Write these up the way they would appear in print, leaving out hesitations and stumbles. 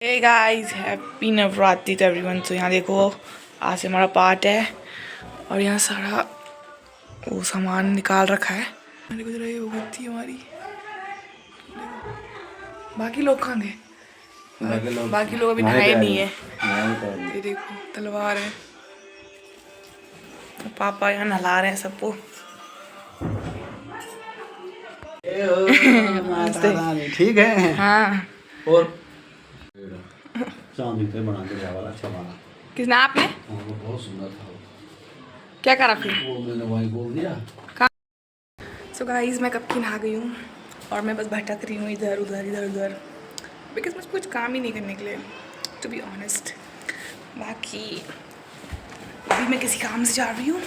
Hey guys, happy Navratri to everyone. तो यहाँ देखो, आज से हमारा पार्ट है और यहाँ सारा वो सामान निकाल रखा है। देखो जरा, ये होती हमारी। बाकी लोग कहाँ गए? बाकी लोग अभी नहाए नहीं है। ये देखो तलवार है, पापा यहाँ नहला रहे हैं सबको। ठीक है। हाँ, और चांदी पे बना के वाला अच्छा बना। किसने? आपने? हाँ, वो बहुत सुंदर था। क्या करा फिर? वो मैंने वही बोल दिया। सो गाइस, मैं कब की नहा गई हूँ और मैं बस भटक रही हूँ इधर उधर इधर उधर, बिकॉज मुझे कुछ काम ही नहीं करने के लिए, टू बी ऑनेस्ट। बाकी अभी मैं किसी काम से जा रही हूँ।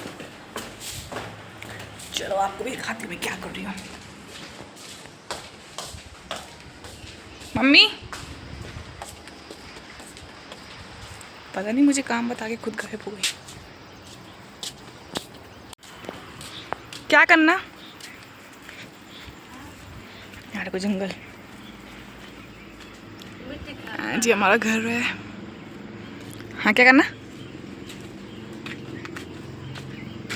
चलो आपको भी दिखाती हूँ मैं क्या कर रही हूँ। मम्मी, पता नहीं मुझे काम बता के खुद गायब हो गई। क्या करना? यहाँ को जंगल। हाँ जी, हमारा घर है। हाँ, क्या करना?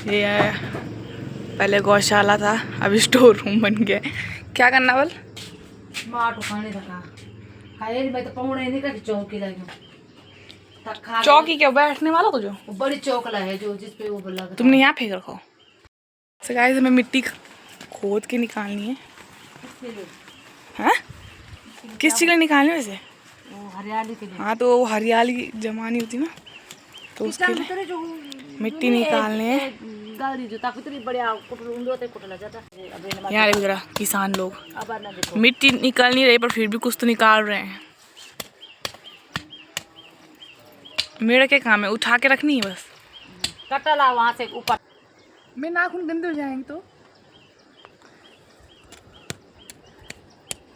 ये पहले गौशाला था, अभी स्टोर रूम बन गया। क्या करना बोल? माट उठाने का खाए मैं तो पौने नहीं का चौकी लगी चौकी क्या बैठने वाला तो जो वो बड़ी चौकला है जो जिस पे वो बोला तुमने यहाँ फेंक रखो। तो गाइस, हमें मिट्टी खोद के निकालनी है। हाँ, किस चीज़ के लिए निकालनी है वैसे? वो हरियाली के लिए। हाँ, तो वो हरियाली जमानी होती ना, तो उसके लिए जो मिट्टी निकालने है। गाड़ी जो ताकि इतनी बढ़िया कुटल होते कुटला जाता है। यहाँ देखो जरा, किसान लोग अब ना देखो मिट्टी निकाल नहीं रहे पर फिर भी कुछ तो निकाल रहे हैं। मेरा क्या काम है? उठा के रखनी है बस। कटला वहाँ से ऊपर। मेरे नाखून गंदे हो जाएंगे तो।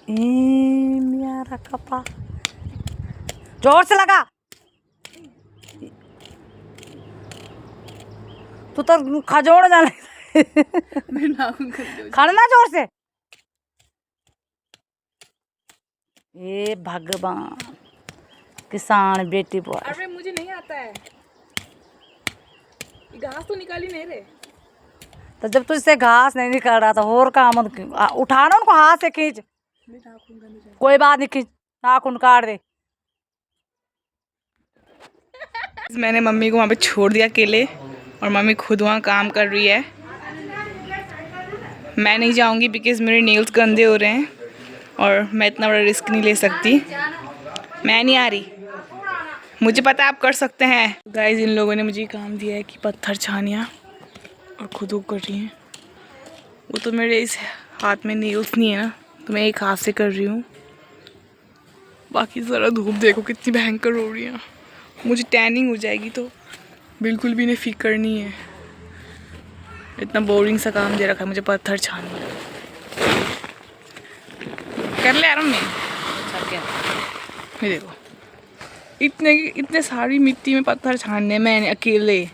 मेरा कपा जोर से लगा। तू तो खजोड़ जाने मेरे नाखून गंदे हो खड़ना जोर से। ए भगवान, किसान बेटी बोल। अरे मुझे नहीं आता है, घास तो निकाली नहीं रहे। तो जब तुझसे घास नहीं निकल रहा तो और काम उठाना उनको हाथ से खींच। कोई बात नहीं, खींच नाखून काट दे। मैंने मम्मी को वहाँ पे छोड़ दिया अकेले और मम्मी खुद वहाँ काम कर रही है। मैं नहीं जाऊँगी बिकॉज मेरे नेल्स गंदे हो रहे हैं और मैं इतना बड़ा रिस्क नहीं ले सकती। मैं नहीं आ रही, मुझे पता आप कर सकते हैं। गाइस, इन लोगों ने मुझे काम दिया है कि पत्थर छानिया और खुद वो कर रही हैं। वो तो मेरे इस हाथ में नेल्स नहीं है ना, तो मैं एक हाथ से कर रही हूँ। बाकी ज़रा धूप देखो कितनी भयंकर हो रही है, मुझे टैनिंग हो जाएगी तो बिल्कुल भी नहीं फिक्र नहीं है। इतना बोरिंग सा काम दे रखा है मुझे, पत्थर छानना। कर ले आराम में। ये देखो, इतने सारी मिट्टी में पत्थर छानने मैंने अकेले।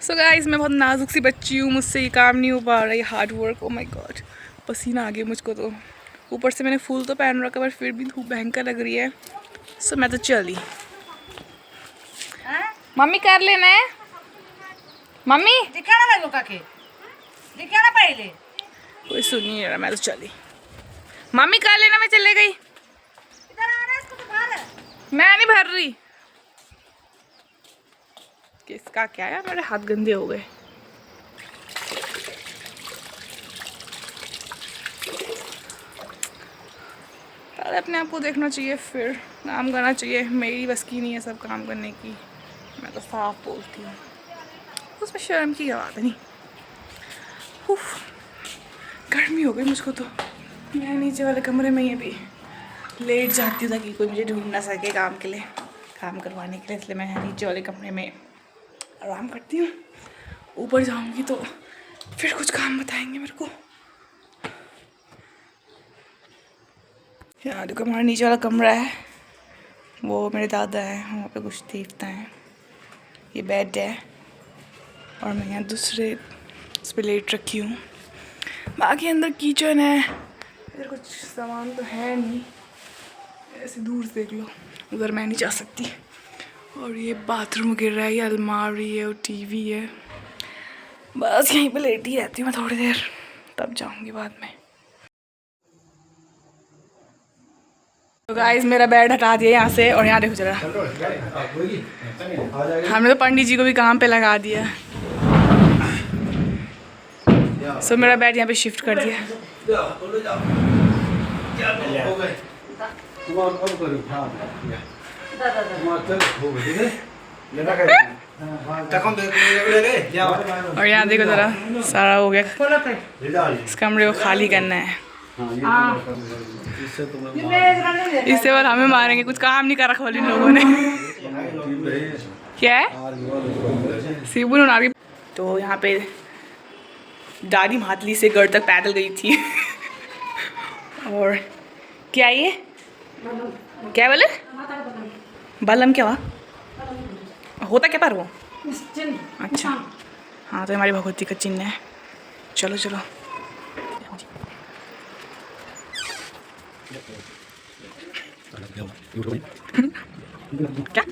सो गाइस, मैं बहुत नाजुक सी बच्ची हूँ, मुझसे ये काम नहीं हो पा रहा है। Hard work, oh my God, पसीना आ गया मुझको तो। ऊपर से मैंने फूल तो पहन रखा पर फिर भी धूप भयंकर लग रही है। सो मैं तो चली। मम्मी कर लेना है। मम्मी दिखाना लगे काके दिखाना पहले। कोई सुन नहीं रहा, मैं तो चली। मम्मी कर लेना, मैं चले गई। इधर आ रहा है, इसको तो भर। मैं नहीं भर रही। किसका क्या है, मेरे हाथ गंदे हो गए। पहले अपने आप को देखना चाहिए, फिर काम करना चाहिए। मेरी बस की नहीं है सब काम करने की, मैं तो साफ बोलती हूँ, उसमें शर्म की बात नहीं। उफ, गर्मी हो गई मुझको तो। मैं नीचे वाले कमरे में ही अभी लेट जाती हूँ ताकि कोई मुझे ढूंढ ना सके काम के लिए, काम करवाने के लिए। इसलिए मैं नीचे वाले कमरे में आराम करती हूँ। ऊपर जाऊँगी तो फिर कुछ काम बताएंगे मेरे को। यहाँ देखो, हमारा नीचे वाला कमरा है, वो मेरे दादा है, वहाँ पे कुछ देखता है। ये बेड है और मैं यहाँ दूसरे इस पर लेट रखी हूँ। बाकी अंदर किचन है, इधर कुछ सामान तो है नहीं। ऐसे दूर से देख लो, उधर मैं नहीं जा सकती। और ये बाथरूम गिर रहा है, ये अलमारी है और टीवी है। बस यहीं पे लेटी रहती हूँ मैं थोड़ी देर, तब जाऊँगी बाद में। तो गाइस मेरा बेड हटा दिया यहाँ से, और यहाँ देखो जरा, हमने तो पंडित जी को भी काम पे लगा दिया। सो मेरा बेड यहाँ पे शिफ्ट कर दिया। और यहाँ देखो जरा, सारा हो गया, इस कमरे को खाली करना है। इससे बाद हमें मारेंगे, कुछ काम नहीं कर रखा इन लोगों ने। क्या है सीबू नारी। तो यहाँ पे दादी मातली से गढ़ तक पैदल गई थी। और क्या ये क्या बोले, बलम क्या हुआ, होता क्या पर वो? अच्छा हाँ, तो हमारी भगवती का चिन्ह है। चलो चलो। क्या?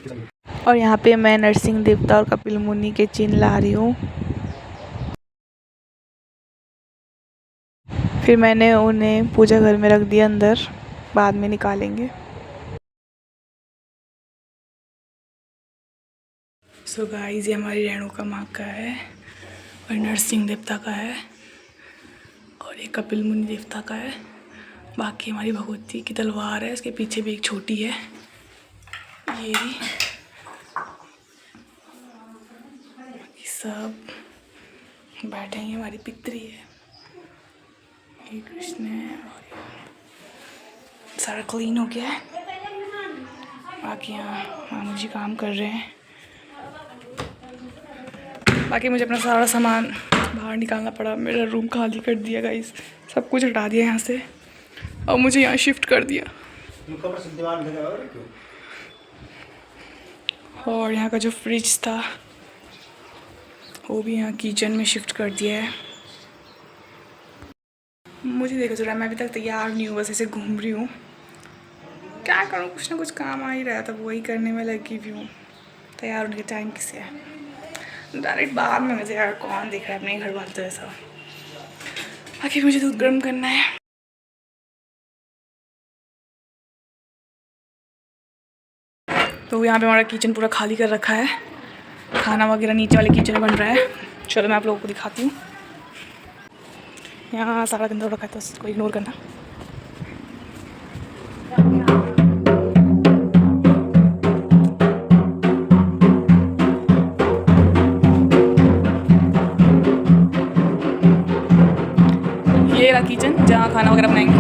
और यहाँ पे मैं नरसिंह देवता और कपिल मुनि के चिन्ह ला रही हूँ। फिर मैंने उन्हें पूजा घर में रख दिया अंदर, बाद में निकालेंगे। सो गाइस ये हमारी रेणुका माँ का है, और नरसिंह देवता का है, और ये कपिल मुनि देवता का है। बाकी हमारी भगवती की तलवार है, इसके पीछे भी एक छोटी है। ये सब बैठे हैं, हमारी पितरी है, ये कृष्ण है, और सारा क्लीन हो गया है। बाकी यहाँ मामू जी काम कर रहे हैं। बाकी मुझे अपना सारा सामान बाहर निकालना पड़ा, मेरा रूम खाली कर दिया गाइस, सब कुछ हटा दिया यहाँ से, और मुझे यहाँ शिफ्ट कर दिया। और यहाँ का जो फ्रिज था वो भी यहाँ किचन में शिफ्ट कर दिया है। मुझे देखो जरा, मैं अभी तक तैयार नहीं हूँ, बस ऐसे घूम रही हूँ। क्या करूँ, कुछ ना कुछ काम आ ही रहा था, वही करने में लगी भी हूँ। तैयार होने के टाइम किसे है, डायरेक्ट बाद में मुझे यार कौन देख रहा है अपने घर वाले तो ऐसा। बाकी मुझे दूध गर्म करना है। तो यहाँ पे हमारा किचन पूरा खाली कर रखा है, खाना वगैरह नीचे वाले किचन में बन रहा है। चलो मैं आप लोगों को दिखाती हूँ। यहाँ सारा गंदा रखा है, तो उसको इग्नोर करना। ये रहा किचन जहाँ खाना वगैरह बनाएंगे।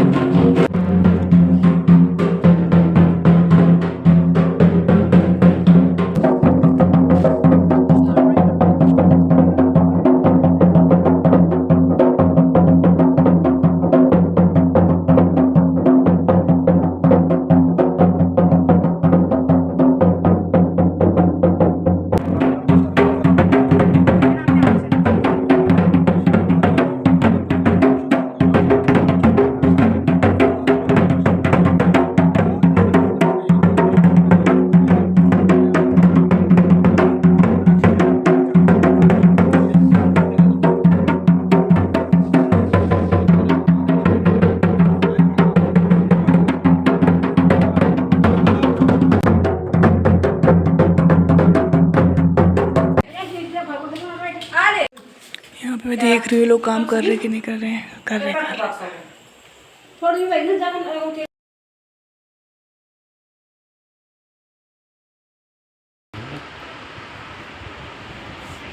यहाँ पे मैं देख रही हूँ लोग काम कर रहे कि नहीं कर रहे हैं। कर रहे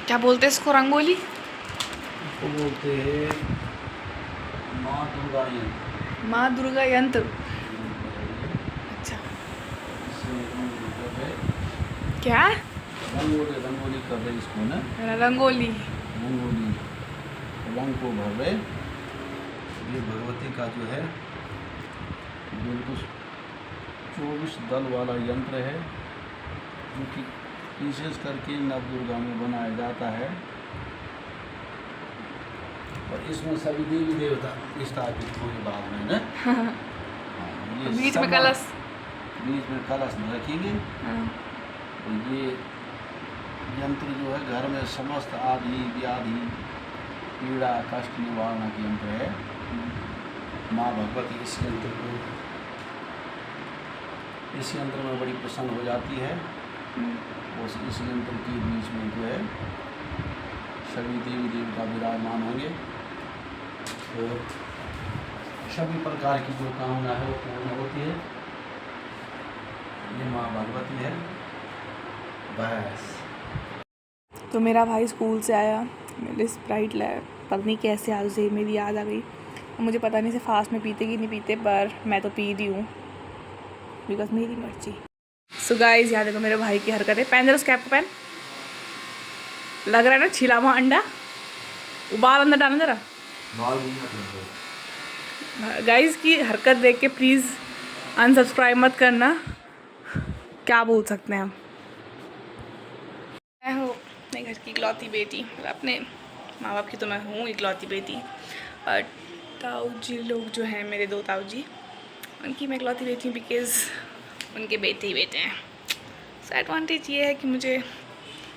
क्या बोलते हैं इसको, रंगोली इसको बोलते हैं माँ दुर्गा यंत्र। माँ दुर्गा यंत्र। अच्छा क्या रंगोली, रंगोली कर रहे इसको ना, रंगोली। रंगोली रंग को भर रहे। ये भगवती का जो है बिल्कुल 24 दल वाला यंत्र है, जो कि विशेष करके नवदुर्गा में बनाया जाता है। और इसमें सभी देवी देवता स्थापित हुए बाद में ना। ये बीच में सब कलश। बीच में कलश रखेंगे। हाँ। तो ये यंत्र जो है घर में समस्त आदि व्याधि पीड़ा कष्ट निवारण का यंत्र है। माँ भगवती इस यंत्र में बड़ी प्रसन्न हो जाती है। और इस यंत्र के बीच में जो है सभी देवी देवता विराजमान होंगे, तो सभी प्रकार की जो कामना है वो पूर्ण होती है। ये माँ भगवती है। बस तो मेरा भाई स्कूल से आया, मेरे स्प्राइट लाया, पता नहीं कैसे आज से मेरी याद आ गई। मुझे पता नहीं से फास्ट में पीते कि नहीं पीते, पर मैं तो पी रही हूँ बिकॉज मेरी मर्जी। सो गाइस, याद देखो मेरे भाई की हरकत है। पहन जरा उस कैप को, पहन। लग रहा है ना छिला हुआ अंडा। उबाल अंदर डालना जरा। गाइस की हरकत देख के प्लीज़ अनसब्सक्राइब मत करना। क्या बोल सकते हैं हम। मैं हूँ अपने घर की इकलौती बेटी, अपने माँ बाप की तो मैं हूँ इकलौती बेटी। और ताऊ जी लोग जो हैं, मेरे 2 ताऊ जी, उनकी मैं इकलौती बेटी हूँ बिकॉज़ उनके बेटे ही बेटे हैं। सो एडवांटेज ये है कि मुझे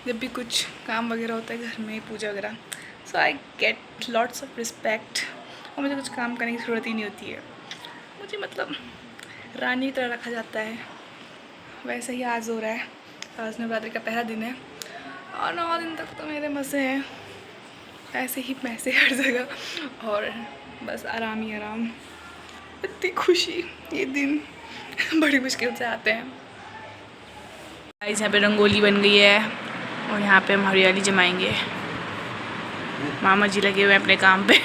जब भी कुछ काम वगैरह होता है घर में, पूजा वगैरह, so I get lots of respect. और मुझे कुछ काम करने की ज़रूरत ही नहीं होती है। मुझे मतलब रानी की तरह रखा जाता है। वैसे ही आज हो रहा है, आज नवरात्रि का पहला दिन है और 9 दिन तक तो मेरे मज़े हैं, ऐसे ही पैसे हर जगह और बस आराम ही आराम। इतनी खुशी, ये दिन बड़ी मुश्किल से आते हैं। गाइस यहाँ पे रंगोली बन गई है और यहाँ पे हम हरियाली जमाएंगे। मामा जी लगे हुए हैं अपने काम पे।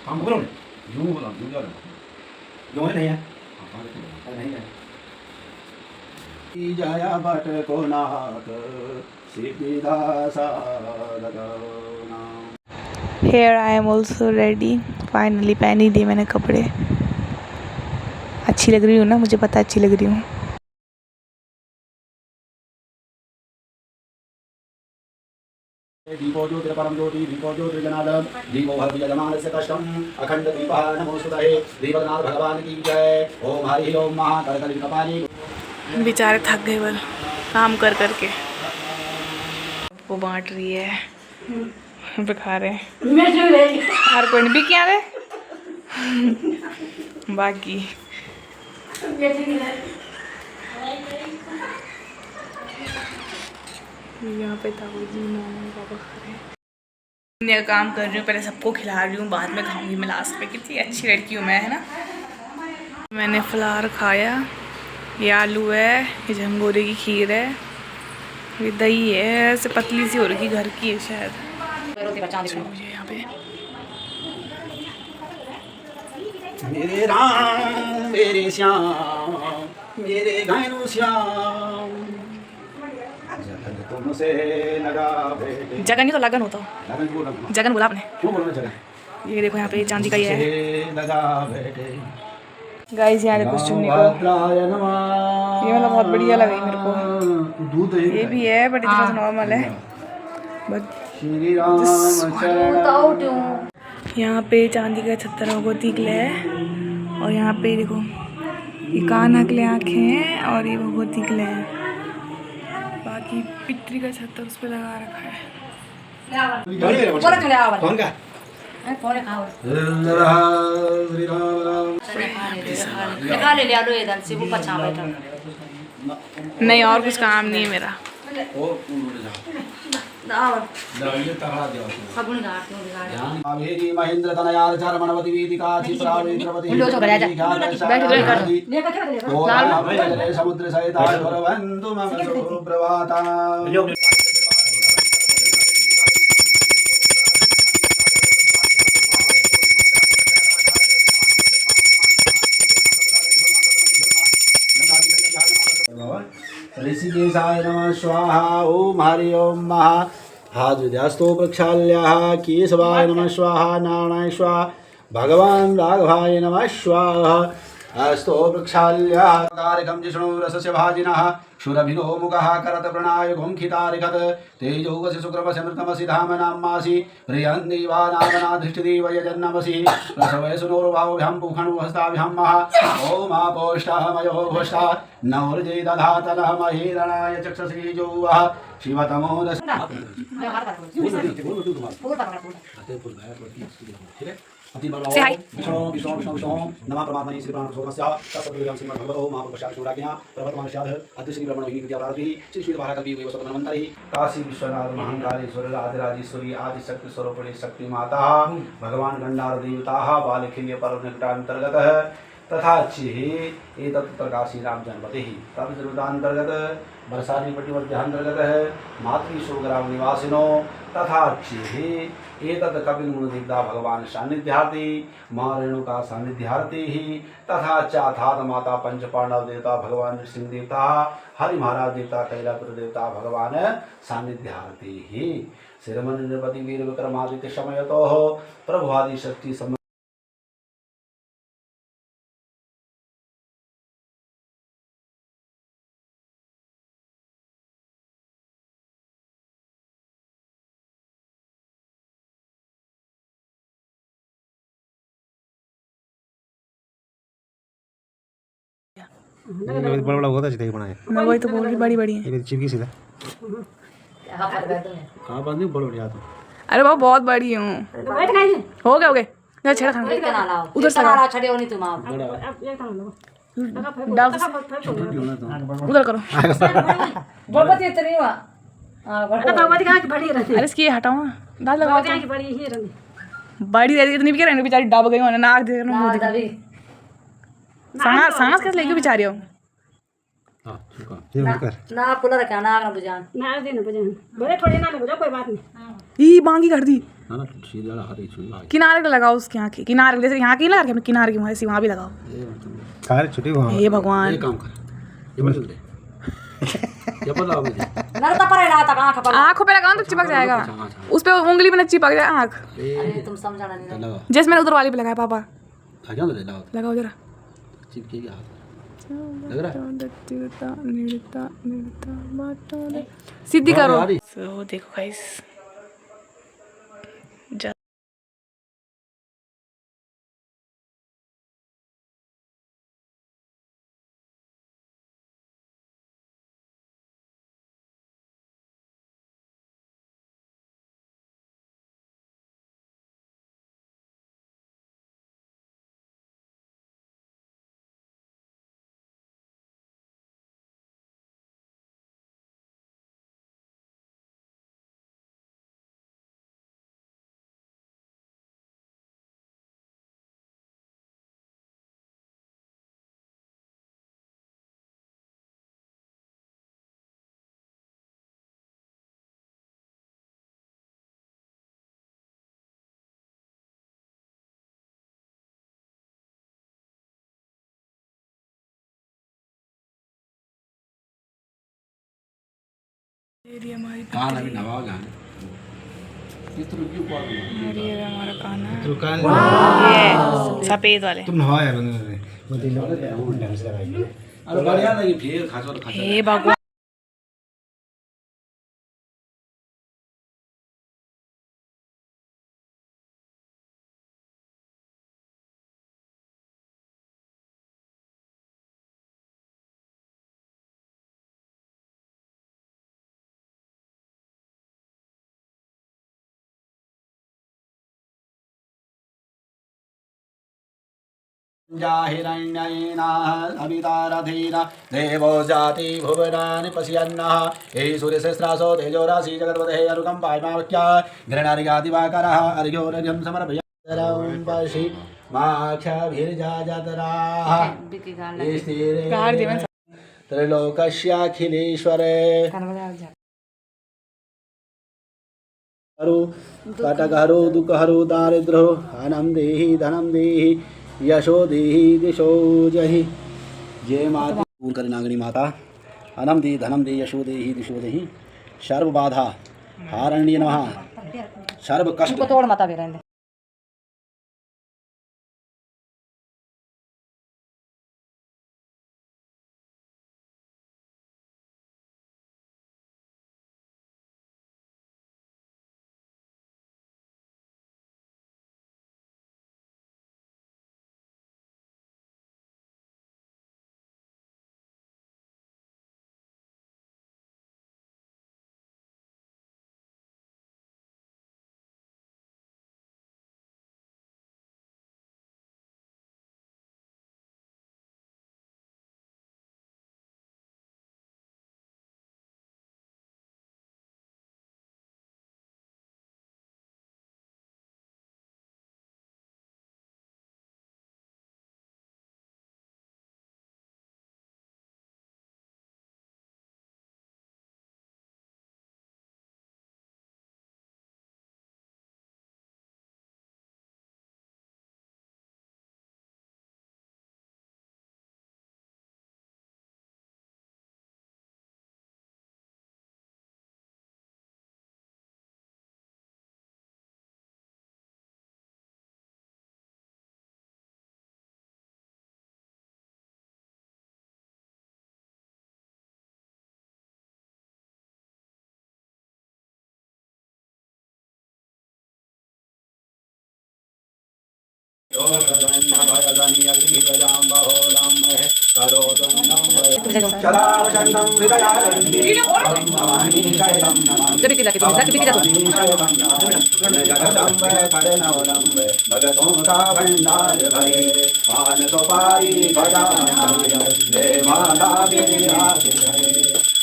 हम बोलो यूं बोला यूं नहीं है नहीं है। जाया बट को नाथ सिद्धिदासा लगाना। Here I am also ready. Finally पहन ही दिए मैंने कपड़े। अच्छी लग रही हूँ ना, मुझे पता अच्छी लग रही हूँ। दीपो ज्योतिर्परम ज्योति दीपो ज्योतिर्जनार्दन दीपो भवति यजमानस्य कष्टम अखंड दीपः नमोस्तुते। दीपकनाथ भगवान की जय। ओम हरि ओम महाकरकलित कपाली। बेचारे थक गए बल काम कर कर के। वो बांट रही है, वो खा रहे हैं। हर कोई नहीं भी क्या रे बाकी यहाँ पे ताऊ जी मम्मी पापा खा रहे हैं। मैं काम कर रही हूँ, पहले सबको खिला रही हूँ, बाद में खाऊंगी मैं लास्ट में। कितनी अच्छी लड़की हूँ मैं, है ना। मैंने फलार खाया। ये आलू है, ये झंगोरे की खीर है, ये दही है, ऐसे पतली सी हो रही, घर की है शायद। मुझे यहाँ पे मेरे राम मेरे श्याम मेरे घायलों श्याम जगन तुमसे लगा बेटे। जगन नहीं तो लगन होता। लगन बोल रहा हूँ। जगन बोला आपने। क्यों बोल रहा जगन? ये देखो यहाँ पे चांदी का ये है। लगा बेटे। गाइस यहाँ देखो चुन्नी को, ये मतलब बहुत बढ़िया लगी मेरे को। दूध ये भी है बट इतना नॉर्मल है। बट श्री राम यहाँ पे चांदी का 76 भगवती के लिए है और यहाँ पे देखो ये कान्हा के लिए आँखें हैं और ये भगवती के लिए है। बाकी पितरी का 76 उस पर लगा रखा है। कौन का? श्री राम राम। नहीं और कुछ काम नहीं है मेरा। महेंद्र तनयार चरमणवती वेदिका क्षिप्रावेत्रवती समुद्र सहिता बंधु मम सुप्रभाता। ऋषिकेशाय नमः स्वाहा। ओम हरि ओम महा हाजुद्यास्तो प्रक्षाल्याः केशवाय नमः स्वाहा। नारायणाय स्वाहा। भगवान राघवाय नमः स्वाहा। अस्तो वृक्षाल्याकारकं जिष्णु रसस्य भाजिनः क्षुरभिनो मुखः करत प्रणाय घुंखितारिखत तेजोवसि शुक्रमसि मृतमसि धामनाम्मासि प्रियन्देवानामनाधिष्ठिदेव यजन्नमसि प्रसवय सुनोर्भावभ्यां पुखणुहस्ताभ्यां महा ओमापोष्टमयो भोष्टा नवृजे दधातनः महीरणाय चक्षसि जोवः शिवतमो दश Say hi. विष्णु विष्णु विष्णु विष्णु नमः परमात्मने श्री प्राण सोमस्य तत्सद्विदं श्रीमद् भगवतो महापुरुषाक्षुराज्ञा प्रवर्तमानस्याद अद्विश्री ब्रह्मणो हि विद्या प्रारब्धि श्री श्री महाकल्पी वैव स्वतन्त्रमन्तरि काशी विश्वनाथ महाकालेश्वर आदिराजेश्वरी आदि शक्ति स्वरूपिणी शक्ति माता भगवान गंडार देवताः बालखिल्य पर्वनिकटान्तर्गतः तथा एतत् प्रकाशी राम जनपति तद्जन्मतान्तर्गत बरसानी पट्टिवर्ध्यान्तर्गत मातृशो ग्राम निवासिनो तथा एतत् कपिल मुनिदेवता भगवान सान्निध्यार्थी माँ रेणुका सान्निध्यार्थी तथा चाथात माता पंच पांडव देवता भगवान नृसिंह देवता हरि महाराज देवता कैलापुर देवता भगवान सान्निध्यार्थी श्रीमन नृपति वीर विक्रमादित्य समयतो प्रभुआदि शक्ति समय बड़ा बड़ा होता है बनाए मैं वही तो बोल रही बड़ी बड़ी है। ये चिपकी सीधा कहाँ बंदी बड़ा बढ़िया तो अरे बाबा बहुत बड़ी हूँ। हो गए जा छेड़ा खाना उधर से लगा। डाल उधर करो। अरे इसकी हटाओ ना दाल लगाओ तो। बड़ी रहती इतनी भी क्या रहने बेचारी डब गई होने नाक देख मुंह दिखा सांस कैसे लेके बेचारी हो। हां ठीक है ये कर ना खुला रखा ना ना बुझान ना दे ना बजान बड़े थोड़े ना लग जाओ कोई बात नहीं। ई बांगी कर दी ना ना सीधा हाथ ही छुई किनारे पे लगाओ उसके यहाँ की किनारे जैसे यहाँ की लगा रखे किनारे की वहाँ वहाँ भी लगाओ। कार छुट्टी वहां हे भगवान ये काम कर ये बदल दे ये बदलाओ मुझे ना तो पर ना तक आंख पर आँखों पे लगाओ तो चिपक जाएगा। उस पे उंगली पे न चिपक जाए आँख। अरे तुम समझाना नहीं लगाओ जैसे मैंने उधर वाली पे लगाया पापा आ जाओ ले लाओ लगाओ जरा। चिपकेगी हाथ लग रहा है सीधी करो। यार, तो देखो गाइस कान अभी नवा गाने ये तो रुकियो पार ये हमारा काना है। दुकान ये सफेद वाले तुम नहाया बंदे वो दिन ढंग से लगाएंगे अरे बढ़िया लगी फिर खाचो हे भगवान जाहिरण्येनाभितारथेन देवो जाति भुवनानि पश्यन्नः हे सूर्यसहस्रासो तेजोराशि जगद्पते अनुकम्पायमावक्या घृणारिगादिवाकरः अर्घ्योरर्घ्यं समर्पयामि पशि माक्षभिर्जाजतराः त्रैलोकस्याखिलेश्वरे हरो कटकहरो दुःखहरो दारिद्र्यो अनं देहि धनं देहि यशो देहि दिशो जहि जय माता पूर्ण करे नागनी माता अनम दे धनम दे यशो देहि दिशो देहि सर्व बाधा हारण्य नमः सर्व कष्ट तोड़ मता भी रहने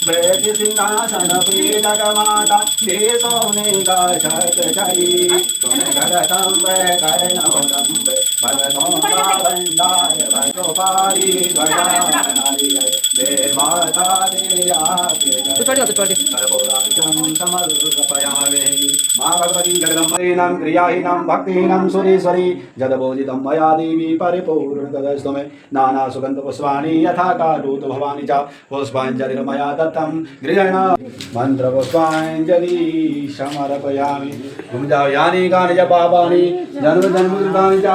बैठ सिंहासन पीठक माता हे सोने का छत छड़ी तुम घरतम्बे कर्णवदम्बे भगतों का भंडार भगो पारी भजानारी दे माता दे आके समर्पयामि मां भगवती जगदम्बेनां क्रियाहीनां भक्तिहीनां सुरेश्वरी जदबोधितं मया देवी परिपूर्णतदस्तु नाना सुगंध पुष्पाणि यथा कारोतु भवानी च पुष्पाञ्जलिर्मया दत्तं गृहेण मन्त्रपुष्पाञ्जलि समर्पयामि तुम जाओ यानि कानि च पापानि जन्म जन्मकृतानि च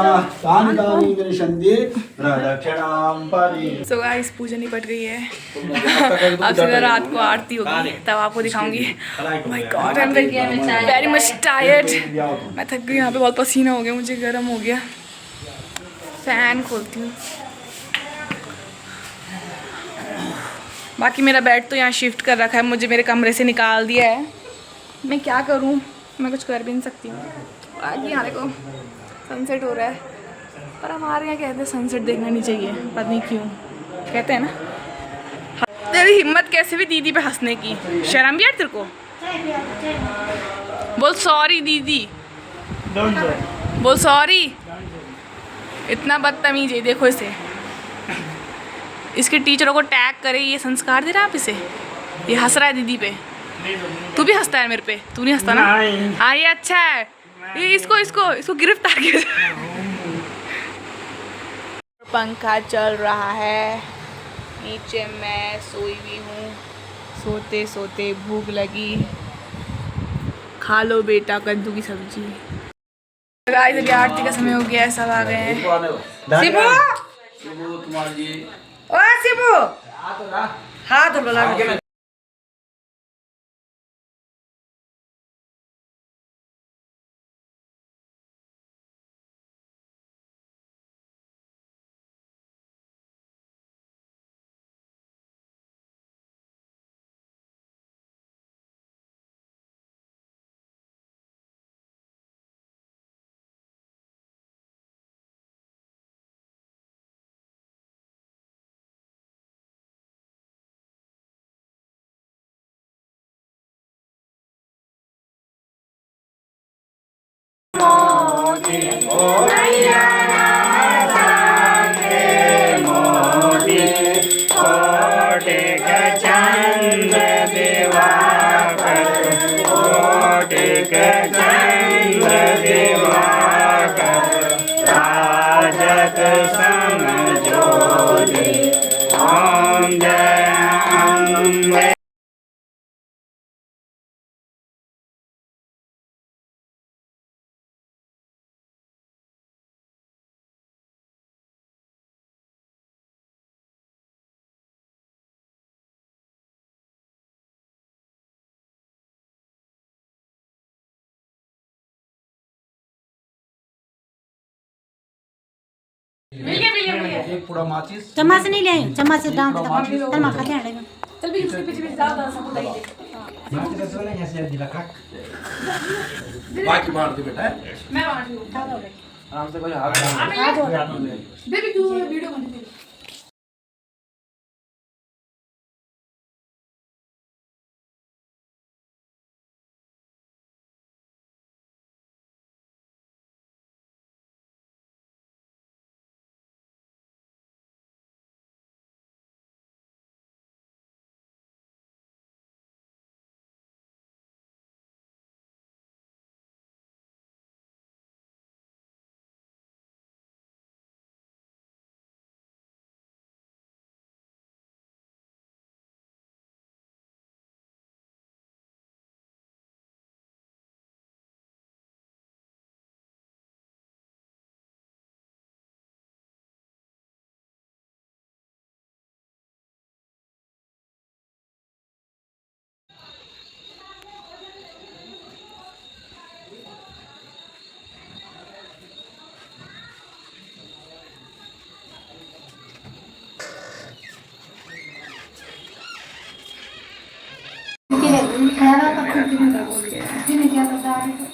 तानि तानि विनश्यन्ति प्रदक्षिणां परि। सो गाइस पूजा निपट गई है, अब सीधा रात को आरती होगी तब आपको दिखाऊंगी। My God I am very much tired, मैं थक गई, यहाँ पे बहुत पसीना हो गया, मुझे गर्म हो गया। फैन खोलती हूँ। बाकी मेरा बेड तो यहाँ शिफ्ट कर रखा है, मुझे मेरे कमरे से निकाल दिया है। मैं क्या करूँ, मैं कुछ कर भी नहीं सकती हूँ। आगे यहाँ देखो सनसेट हो रहा है, पर हमारे यहाँ कहते हैं सनसेट देखना नहीं चाहिए, पता नहीं क्यों कहते हैं ना। तेरी हिम्मत कैसे भी दीदी पे हंसने की, शर्म भी यार तेरे को। बोल सॉरी दीदी, बोल सॉरी। इतना बदतमीज है, देखो इसे, इसके टीचरों को टैग करे, ये संस्कार दे रहा है आप इसे। ये हंस रहा है दीदी पे, तू भी हंसता है मेरे पे, तू नहीं हंसता ना? हाँ ये अच्छा है, ये इसको गिरफ्तार किया जाए। पंखा चल रहा है, नीचे मैं सोई हुई हूँ, सोते सोते भूख लगी, खा लो बेटा कद्दू की सब्जी। गाइस अभी आरती का समय हो गया है, सब आ गए हैं। शिबू तुम्हारी ओ शिबू हाथ धो एक पूरा माचिस चम्मच नहीं ले आई, चम्मच से दाम तलमा खाते हैं। चल भी उसके पीछे ज़्यादा सबूत आई बाकी बांट दे बेटा, मैं बांट दूँ आराम से कोई हाथ बेबी तू वीडियो बना। पानी